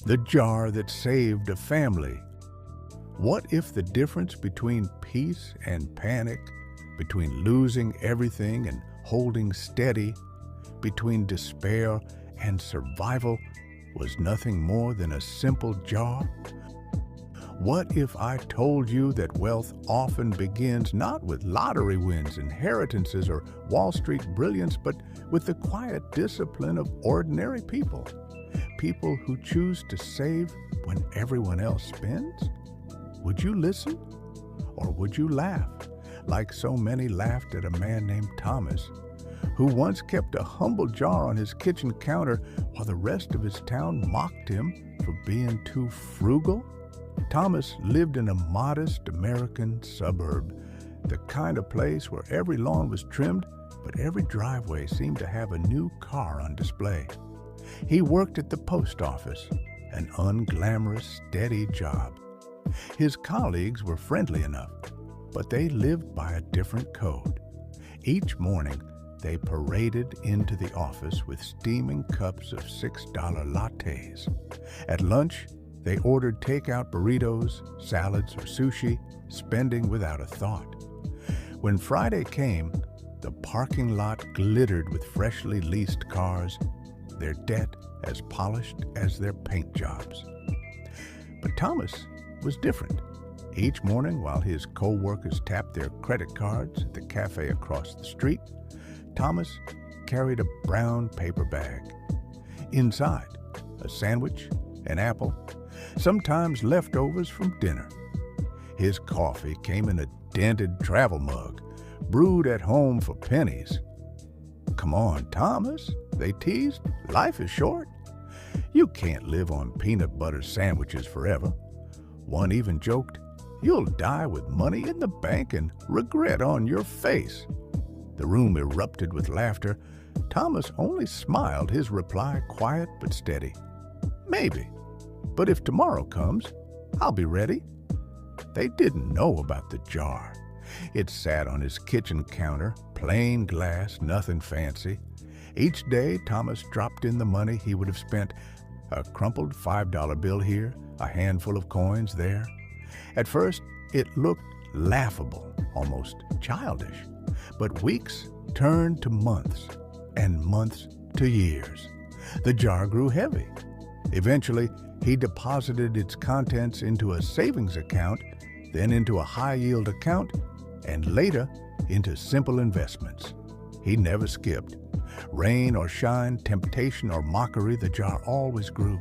The jar that saved a family. What if the difference between peace and panic, between losing everything and holding steady, between despair and survival was nothing more than a simple jar? What if I told you that wealth often begins not with lottery wins, inheritances, or Wall Street brilliance, but with the quiet discipline of ordinary people? People who choose to save when everyone else spends? Would you listen? Or would you laugh, like so many laughed at a man named Thomas, who once kept a humble jar on his kitchen counter while the rest of his town mocked him for being too frugal? Thomas lived in a modest American suburb, the kind of place where every lawn was trimmed, but every driveway seemed to have a new car on display. He worked at the post office, an unglamorous, steady job. His colleagues were friendly enough, but they lived by a different code. Each morning, they paraded into the office with steaming cups of $6 lattes. At lunch, they ordered takeout burritos, salads, or sushi, spending without a thought. When Friday came, the parking lot glittered with freshly leased cars, their debt as polished as their paint jobs. But Thomas was different. Each morning, while his co-workers tapped their credit cards at the cafe across the street, Thomas carried a brown paper bag. Inside, a sandwich, an apple, sometimes leftovers from dinner. His coffee came in a dented travel mug, brewed at home for pennies. "Come on, Thomas," they teased. "Life is short. You can't live on peanut butter sandwiches forever." One even joked, "You'll die with money in the bank and regret on your face." The room erupted with laughter. Thomas only smiled, his reply quiet but steady. "Maybe. But if tomorrow comes, I'll be ready." They didn't know about the jar. It sat on his kitchen counter, plain glass, nothing fancy. Each day, Thomas dropped in the money he would have spent, a crumpled $5 bill here, a handful of coins there. At first, it looked laughable, almost childish. But weeks turned to months, and months to years. The jar grew heavy. Eventually, he deposited its contents into a savings account, then into a high-yield account, and later into simple investments. He never skipped. Rain or shine, temptation or mockery, the jar always grew.